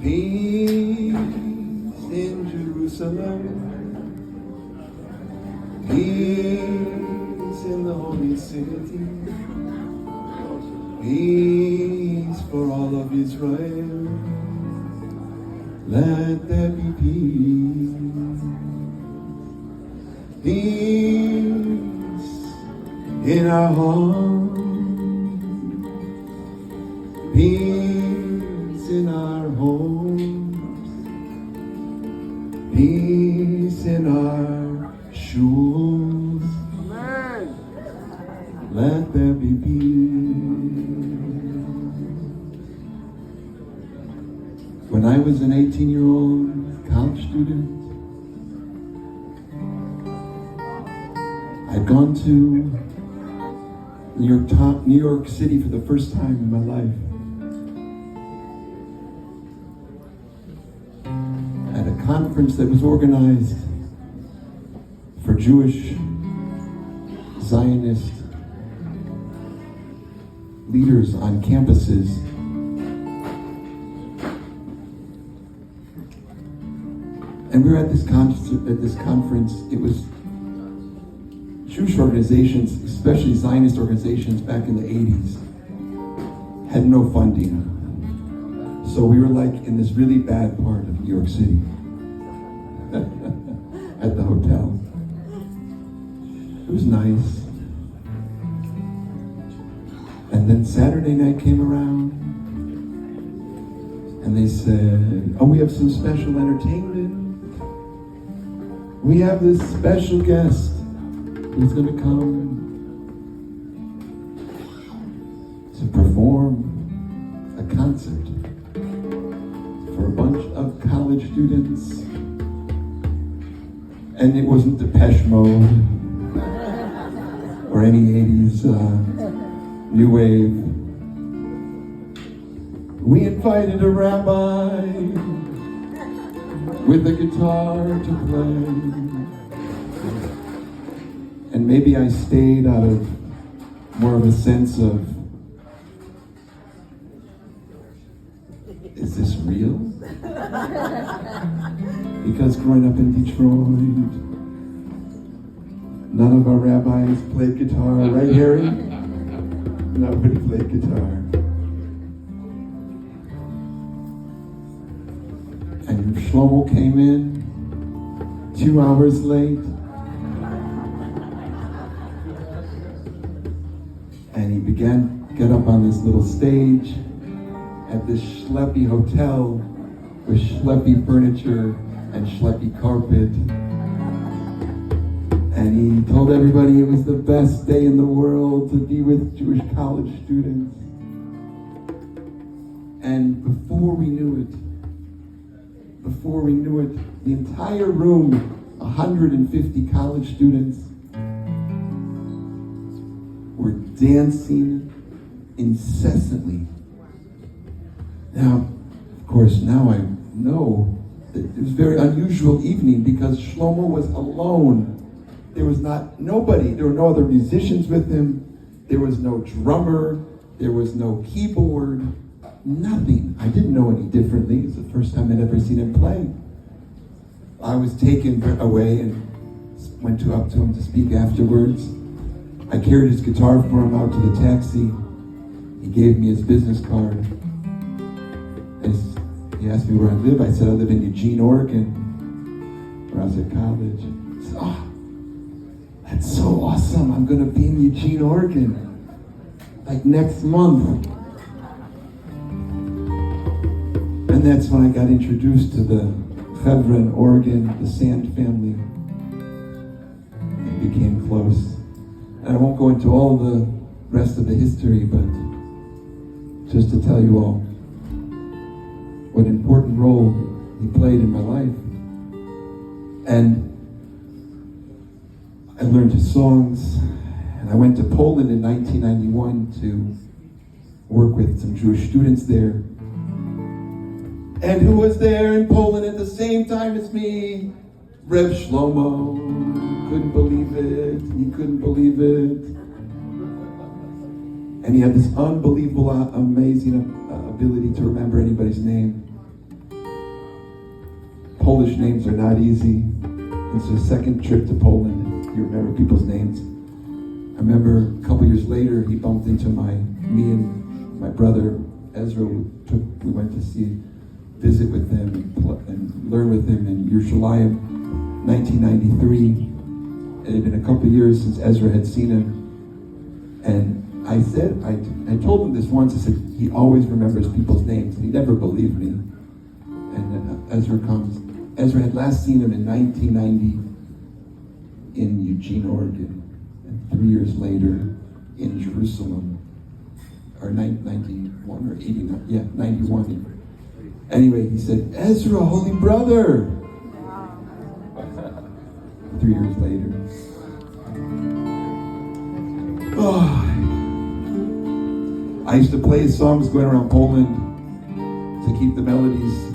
Peace in Jerusalem, peace in the holy city, peace for all of Israel, let there be peace. Peace in our home, peace in our homes, peace in our shuls. Amen. Let there be peace. When I was an 18-year-old college student, I'd gone to New York City for the first time in my life. At a conference that was organized for Jewish Zionist leaders on campuses. And we were at this conference. It was Jewish organizations, especially Zionist organizations back in the 80s, had no funding. So we were like in this really bad part of New York City at the hotel. It was nice. And then Saturday night came around and they said, oh, we have some special entertainment. We have this special guest who's going to come to perform a concert for a bunch of college students. And it wasn't Depeche Mode or any 80s new wave. We invited a rabbi with a guitar to play. And maybe I stayed out of more of a sense of, is this real? Because growing up in Detroit, none of our rabbis played guitar, right, Harry? Nobody played guitar. And Shlomo came in 2 hours late. And he began to get up on this little stage at this schleppy hotel with schleppy furniture and schleppy carpet. And he told everybody it was the best day in the world to be with Jewish college students. And before we knew it, the entire room, 150 college students, were dancing incessantly. Now, of course, now I know that it was a very unusual evening because Shlomo was alone. There was nobody. There were no other musicians with him. There was no drummer. There was no keyboard. Nothing. I didn't know any differently. It's the first time I'd ever seen him play. I was taken away and went up to him to speak afterwards. I carried his guitar for him out to the taxi. He gave me his business card. He asked me where I live. I said I live in Eugene, Oregon, where I was at college. He said, oh, that's so awesome. I'm going to be in Eugene, Oregon, like next month. And that's when I got introduced to the Hebron, Oregon, the Sand family. And became close. And I won't go into all the rest of the history, but just to tell you all what an important role he played in my life. And I learned his songs, and I went to Poland in 1991 to work with some Jewish students there. And who was there in Poland at the same time as me? Reb Shlomo. Couldn't believe it. He couldn't believe it. And he had this unbelievable, amazing ability to remember anybody's name. Polish names are not easy. It's the second trip to Poland. You remember people's names. I remember a couple years later, he bumped into me and my brother Ezra. We went to visit with him and learn with him in Yerushalayim, 1993. It had been a couple years since Ezra had seen him. And I told him this once. I said, he always remembers people's names. And he never believed me. And Ezra comes. Ezra had last seen him in 1990 in Eugene, Oregon. And 3 years later in Jerusalem. Or 91 or 89. Yeah, 91. Anyway, he said, Ezra, holy brother. 3 years later. Oh. I used to play his songs going around Poland to keep the melodies,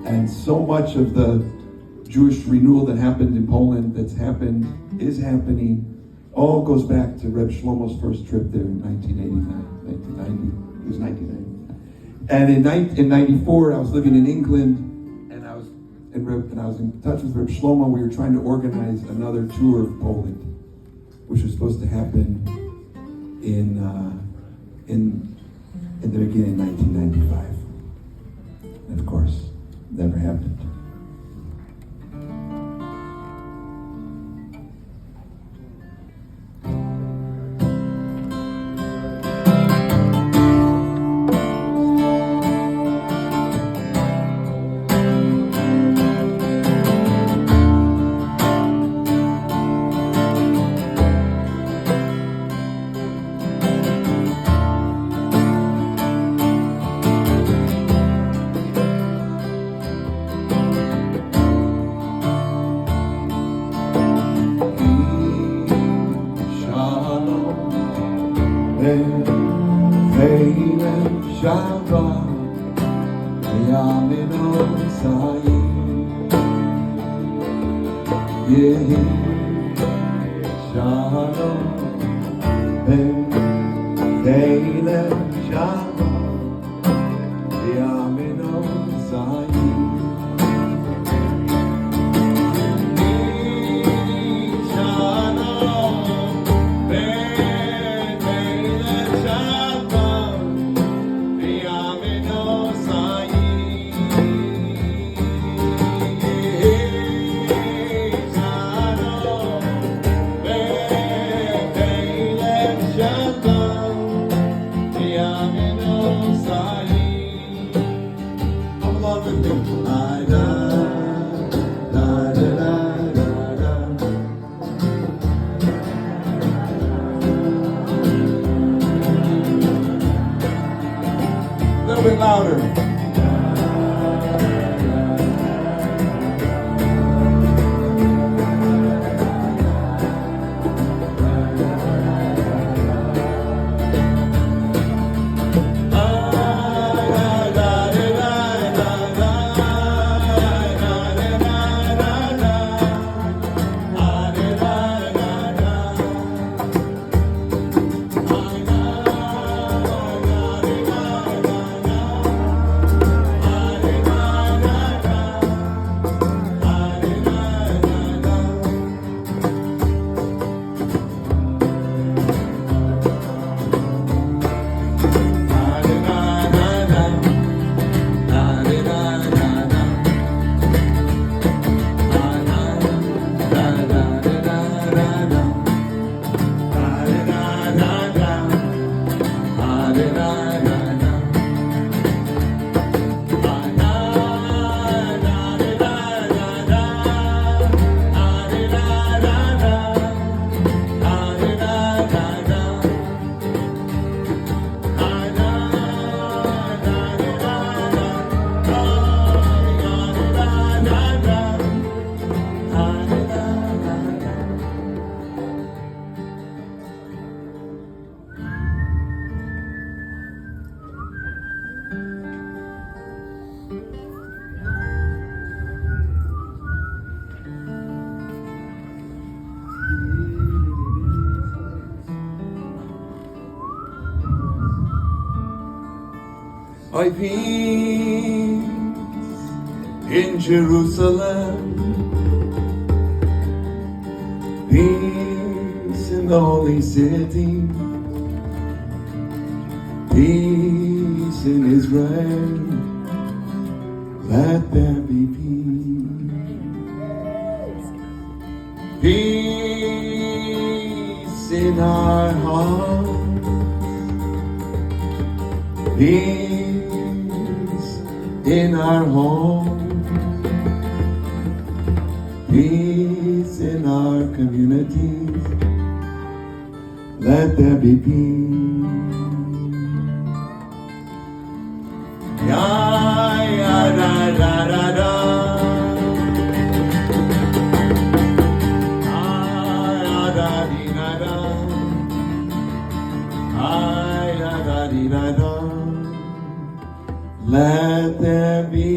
and so much of the Jewish renewal that happened in Poland, is happening, all goes back to Reb Shlomo's first trip there in 1990. It was 1990. And in 94, I was living in England, and I was in touch with Reb Shlomo. We were trying to organize another tour of Poland, which was supposed to happen in the beginning of 1995. And of course, never happened. Oy peace, in Jerusalem. Peace in the holy city. Peace in Israel. Let there be peace. Peace in our hearts. Peace in our home. Peace in our communities. Let there be peace. Ya ya da da da da. Ya da di da da. Ya da di da da. Let there be